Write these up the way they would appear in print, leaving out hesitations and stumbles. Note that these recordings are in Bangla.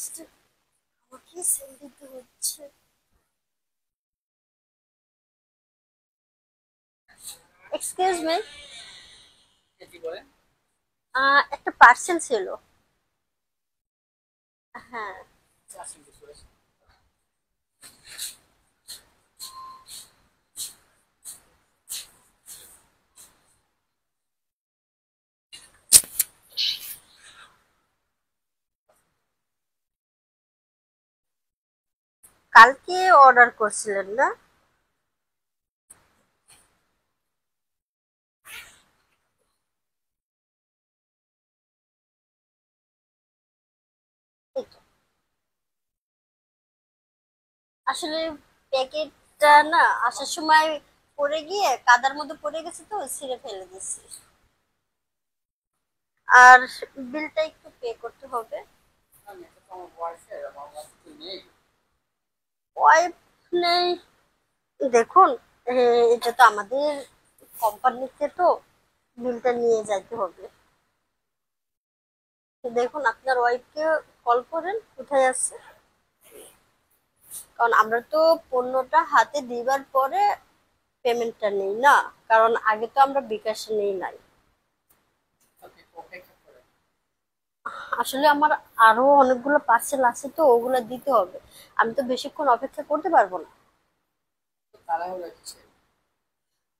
আমাকে সেল দিতে হচ্ছে। এক্সকিউজ মি, কি বলেন? একটা পার্সেল ছিল। হ্যাঁ, আসেন ভিতরে। কালকে অর্ডার করছিলেন না? এই তো। আসলে প্যাকেটটা না আসার সময় পড়ে গিয়ে কাদার মধ্যে পড়ে গেছে তো ছিঁড়ে ফেলে দিচ্ছি। আর বিলটা একটু পে করতে হবে। আমি এটা তো আমার ওয়াইফের, আমার ওয়াইফ তো নেই। ওয়াইফ নেই? দেখুন, এ, এটা তো আমাদের কোম্পানিতে, তো বিলটা নিয়ে যাইতে হবে। তো দেখুন, আপনার ওয়াইফকে কল করেন, কোথায় আছে। কারণ আমরা তো পণ্যটা হাতে দিবার পরে পেমেন্টটা নেই না, কারণ আগে তো আমরা বিকাশে নেই নাই। ওকে, অপেক্ষা করেন। আসলে আমার আরো অনেকগুলো পার্সেল আছে, তো ওগুলো দিতে হবে। আমি তো বেশিক্ষণ অপেক্ষা করতে পারবো না। তো তাড়াহুড়ো কিসের?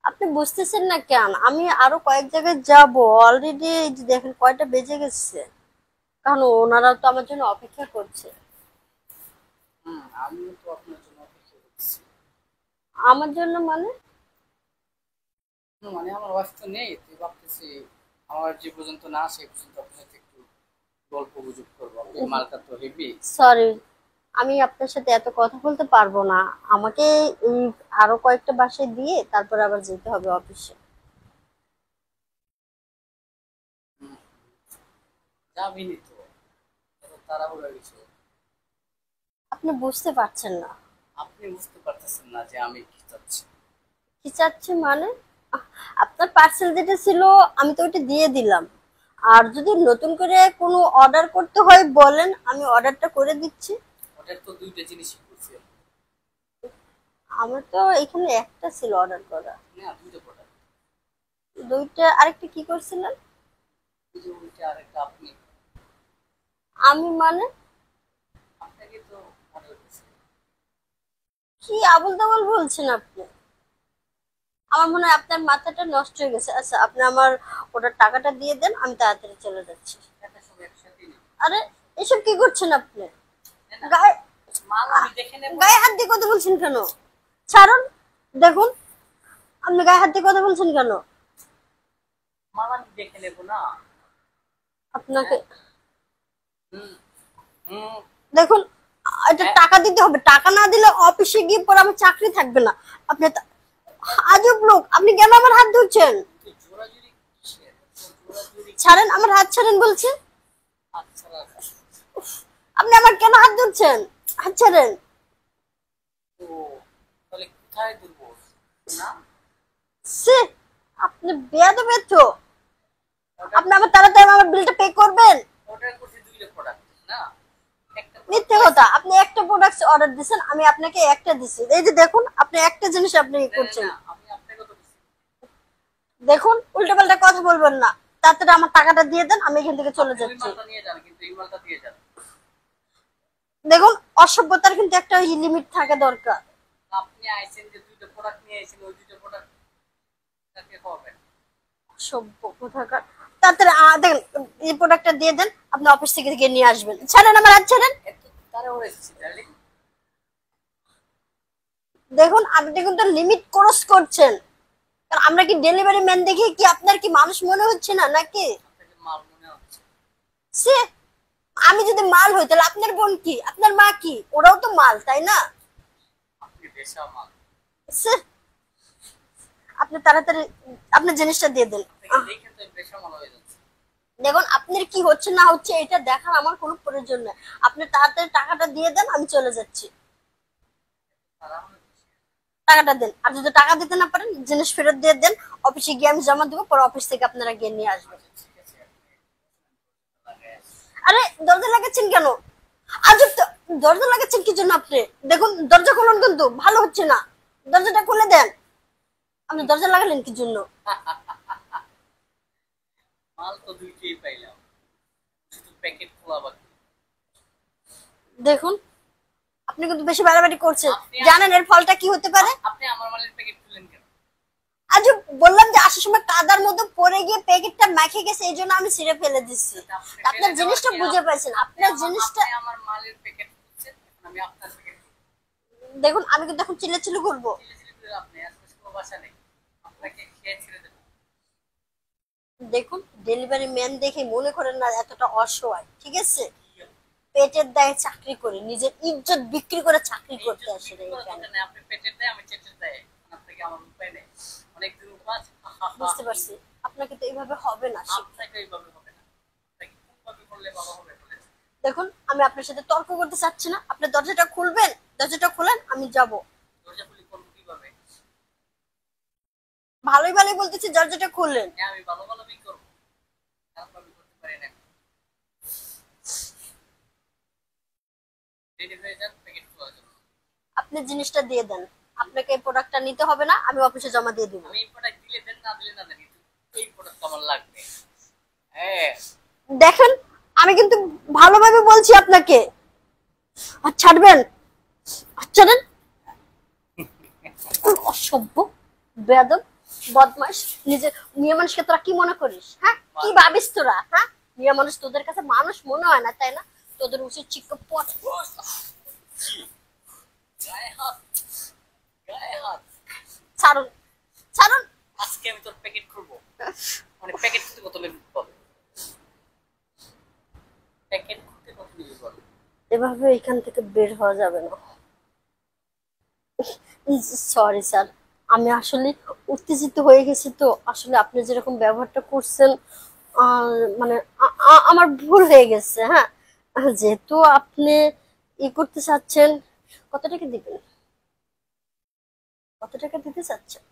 আপনি বুঝতেছেন না কেন? আমি আরো কয়েক জায়গায় যাব অলরেডি। দেখেন কয়টা বেজে গেছে, কারণ ওনারা তো আমার জন্য অপেক্ষা করছে। আমিও তো আপনার জন্য অপেক্ষা করছি। আমার জন্য মানে? মানে আমার ওয়াইফ তো নেই, তুই ভাবতেছি আমার যে পর্যন্ত না আসে পর্যন্ত আপনার সাথে একটু গল্প গুজব করবো। আপনার মালটা তো হেভি। সরি, আমি আপনার সাথে এত কথা বলতে পারবো না। আমাকে এই আরো কয়েকটা বাসায় দিয়ে তারপর আবার যেতে হবে অফিসে। যাবিনি তো, এত তাড়াহুড়ো কিসের? আপনি বুঝতে পারছেন না। আপনি বুঝতে পারতেছেন না যে আমি কি চাচ্ছি। কি চাচ্ছি মানে? আহ, আপনার পার্সেল যেটা ছিল আমি তো ওটা দিয়ে দিলাম। আর যদি নতুন করে কোনো অর্ডার করতে হয় বলেন, আমি অর্ডারটা করে দিচ্ছি। ওটার তো দুইটা জিনিসই করছি। আমার তো এখানে একটা ছিল অর্ডার করা। না, দুইটা প্রোডাক্ট। দুইটা? আরেকটা কি করছিলেন? এই যে ওইটা আর একটা আপনি। আমি মানে? আপনাকে তো অর্ডার করছি। কি আবল তাবল বলছেন আপনি? আমার মনে হয় আপনার মাথাটা নষ্ট হয়ে গেছে। আচ্ছা, আপনি আমার ওটার টাকাটা দিয়ে দেন, আমি তাড়াতাড়ি চলে যাচ্ছি। টাকা সব একসাথে নিন। আরে, এসব কি করছেন আপনি? না, গায়ে মাল আমি দেখে নেব। গায়ে হাত দিয়ে কথা বলছেন কেন? ছাড়ুন। দেখুন, আপনি গায়ে হাত দিয়ে কথা বলছেন কেন? মাল আমি দেখে নেব না। আপনাকে হ্যাঁ। হুম। হুম। দেখুন, এটা হ্যাঁ। টাকা দিতে হবে। টাকা না দিলে অফিসে গিয়ে পরে আমার চাকরি থাকবে না। আপনি আজব লোক, আপনি কেন আমার হাত ধরছেন? তো জোরাজুরি কিসের? তো জোরাজুরি ছাড়েন, আমার হাত ছাড়েন বলছে। আচ্ছা রাখা। আপনি আমার কেন হাত ধরছেন? হাত ছাড়েন। তো তাহলে কোথায় ধরবো? না, সে, আপনি বেয়াদব তো। অর্ডার আপনি আমার তাড়াতাড়ি আমার বিলটা পে করবেন। অর্ডার করছি দুইটা প্রোডাক্ট। না, একটা প্রোডাক্ট মিথ্যে পাইছি। কথা। আপনি একটা প্রোডাক্ট অর্ডার দিয়েছেন, আমি আপনাকে একটা দিছি। এই যে দেখুন, আপনি একটা জিনিস আপনি না না করছেন। না, আমি আপনাকে তো বলছি। দেখুন, উল্টোপাল্টা কথা বলবেন না। তাড়াতাড়ি আমার টাকাটা দিয়ে দেন, আমি এখান থেকে চলে আপনি ওই যাচ্ছি। মালটা নিয়ে যান, কিন্তু এই মালটা দিয়ে যান। দেখুন, অসভ্যতার কিন্তু একটা লিমিট থাকা দরকার। আপনি আইছেন যে দুইটা প্রোডাক্ট নিয়ে আইছেন, ওই দুইটা প্রোডাক্ট কাকে খাওয়াবেন? অসভ্য কোথাকার। তাড়াতাড়ি দেখেন, এই প্রোডাক্টটা দিয়ে দেন, আপনি অফিস থেকে গিয়ে নিয়ে আসবেন। ছাড়েন আমার হাত, ছাড়েন। এত তাড়াহুড়ো এসেছি ডার্লিং। দেখুন, আপনি কিন্তু লিমিট ক্রস করছেন। কারণ আমরা কি ডেলিভারি ম্যান দেখে কি আপনার কি মানুষ মনে হচ্ছে না নাকি? আপনাকে মাল মনে হচ্ছে। সে, আমি যদি মাল হই তাহলে আপনার বোন কি, আপনার মা কি, ওরাও তো মাল, তাই না? আপনি বেশা মাল। সে, আপনি তাড়াতাড়ি আপনার জিনিসটা দিয়ে দেন। আপনাকে দেখে তো বেশা মাল হয়ে যাচ্ছে। দেখুন, আপনার কি হচ্ছে না হচ্ছে এটা দেখার আমার কোনো প্রয়োজন নেই। আপনি তাড়াতাড়ি টাকাটা দিয়ে দেন, আমি চলে যাচ্ছি। তাড়াহুড়ো কিসের? টাকাটা দেন। আর যদি টাকা দিতে না পারেন, জিনিস ফেরত দিয়ে দেন। অফিসে গিয়ে আমি জমা দেবো, পরে অফিস থেকে আপনারা গিয়ে নিয়ে আসবেন। আচ্ছা ঠিক আছে, আপনি লাগাই আছে। আরে, দরজা লাগাচ্ছেন কেন? আজব তো, দরজা লাগাচ্ছেন কি জন্য আপনি? দেখুন দরজা খুলুন, কিন্তু ভালো হচ্ছে না, দরজাটা খুলে দেন। আপনি দরজা লাগালেন কি জন্য? মাল তো দুইটাই পাইলাম, শুধু প্যাকেট খোলা বাকি। দেখুন আপনি কিন্তু বেশি বাড়াবাড়ি করছেন, আপনি জানেন এর ফলটা কি হতে পারে? আপনি আমার মালের প্যাকেট খুলেন কেন? আজব, বললাম যে আসার সময় কাদার মধ্যে পড়ে গিয়ে প্যাকেটটা মাখে গেছে, এই জন্য আমি ছিঁড়ে ফেলে দিচ্ছি। আপনি আপনার ফেলে দেওয়ার জিনিসটা কি বুঝে পাইছেন, আপনার জিনিসটা। আপনি আমার মালের প্যাকেট খুলছেন, এখন আমি আপনার প্যাকেট দেখুন আমি কিন্তু এখন চিল্লাচিল্লি করবো। চিলে চিলে করে আপনি আসলে কোনো বাসা নেই, আপনাকে খেয়ে ছেড়ে দেবো। দেখুন ডেলিভারি ম্যান দেখে মনে করেন না এতটা অসহায়, ঠিক আছে? পেটের দায়ে চাকরি করে নিজের ইজ্জত বিক্রি করে চাকরি করতে আসে না এখানে। আপনি পেটের দেয়, আমি চেটের দেয়, আপনাকে আমার উপায় নেই, অনেক দিন উপাস। বুঝতে পারছি, আপনাকে তো এইভাবে হবে না। আপনাকে এইভাবে হবে না, আপনাকে কোনভাবে করলে ভালো হবে বলেন? দেখুন আমি আপনার সাথে তর্ক করতে চাচ্ছি না, আপনি দরজাটা খুলবেন, দরজাটা খুলেন, আমি যাব। দরজা খুলি করবো কিভাবে? ভালোই ভালোই বলতেছি, দরজাটা খুললেন। হ্যাঁ, আমি ভালো ভালোই করবো, খারাপ ভাবে করতে পারি না। রেডি হয়ে যান, প্যাকেট খোলা যাবে। আপনি জিনিসটা দিয়ে দেন, আপনাকে এই প্রোডাক্টটা নিতে হবে না, আমি অফিসে জমা দিয়ে দিব। আমি এই প্রোডাক্ট দিলে দেন, না দিলে না দেন, কিন্তু এই প্রোডাক্ট আমার লাগবে। হ্যাঁ, দেখেন আমি কিন্তু ভালোভাবে বলছি আপনাকে, আর ছাড়বেন, আর ছাড়েন। অসভ্য, বেয়াদব, বদমাস, নিজে মেয়ে মানুষকে তোরা কি মনে করিস? হ্যাঁ, কি ভাবিস তোরা? হ্যাঁ, মেয়ে মানুষ তোদের কাছে মানুষ মনে হয় না, তাই না? তোদের উচিত চিক্ক পট। গায়ে হাত, গায়ে হাত। ছাড়ুন, ছাড়ুন। আজকে আমি তোর প্যাকেট খুলবো, মানে প্যাকেট খুলতে কত লেগে পাবে? প্যাকেট খুলতে কত লেগে পাবে? এভাবে এখান থেকে বের হওয়া যাবে না। সরি স্যার, আমি আসলে উত্তেজিত হয়ে গেছি, তো আসলে আপনি যেরকম ব্যবহারটা করছেন, মানে আমার ভুল হয়ে গেছে। হ্যাঁ, যেহেতু আপনি করতে চাচ্ছেন, কত টাকা দিবেন? কত টাকা দিতে চাচ্ছেন?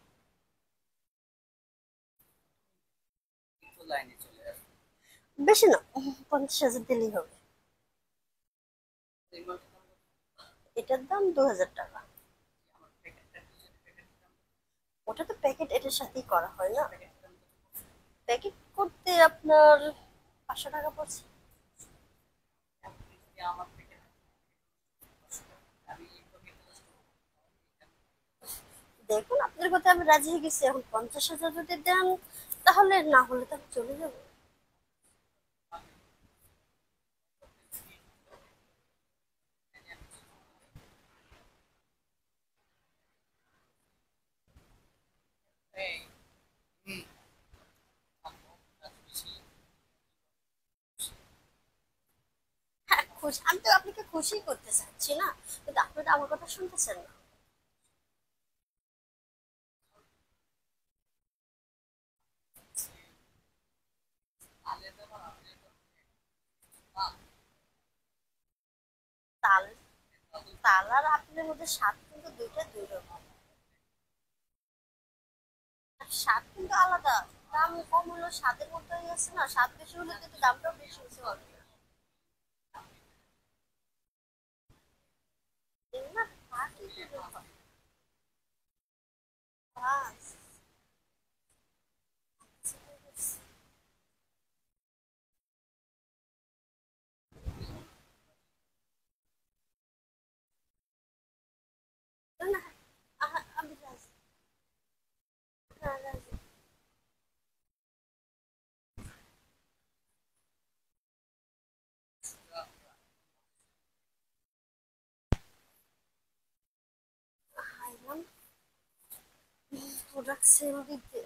কিন্তু লাইনে চলে আসবে। বেশি না, 50,000 দিলেই হবে। এই মালটার দাম কত? এটার দাম 2,000 টাকা। আমার প্যাকেটটা খুলছে, প্যাকেটের দাম কত? ওটা তো প্যাকেট এটার সাথেই করা হয় না। প্যাকেটের দাম কত? প্যাকেট করতে আপনার 500 টাকা পড়ছে। আপনি যদি আমার প্যাকেট, আমি এই প্যাকেট নষ্ট করবো। দেখুন আপনার কথা আমি রাজি হয়ে গেছি, এখন 50,000 যদি দেন তাহলে, না হলে তো আমি চলে যাবো। এই, হুম, থাকবো, এত বেশি। হ্যাঁ খুশি, আমি তো আপনাকে খুশি করতে চাচ্ছি না, কিন্তু আপনি তো আমার কথা শুনতেছেন না। আলে দেবো না, আলে দেবো তাল, না। তাল আর আপেলের মধ্যে স্বাদ কিন্তু দুইটা দুই রকম। আর স্বাদ কিন্তু আলাদা, দাম কম হলো স্বাদের মধ্যেই আছে না, স্বাদ বেশি হলে কিন্তু দামটাও বেশি বেশি হবে, তাই না? তা কিন্তু ব্যাপার। বাস, না না, আমি রাজি, হ্যাঁ রাজি। খাইলাম, প্রোডাক্ট সেল দিতে।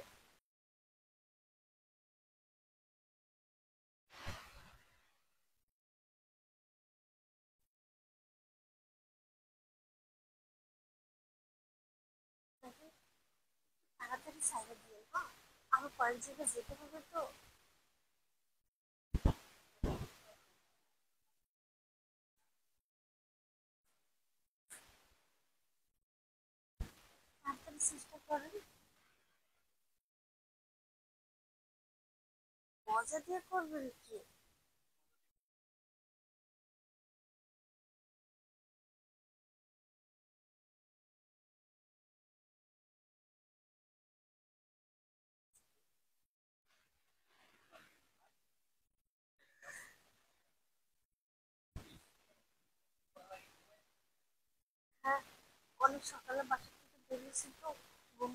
তাড়াতাড়ি সাইডে দিয়ে, হ্যাঁ আমার কয়েক জায়গায় যেতে হবে তো। তাড়াতাড়ি চেষ্টা করেন, মজা দিয়ে করবেন কি? আমি সকালে বাসা থেকে বেরিয়েছি তো ঘুম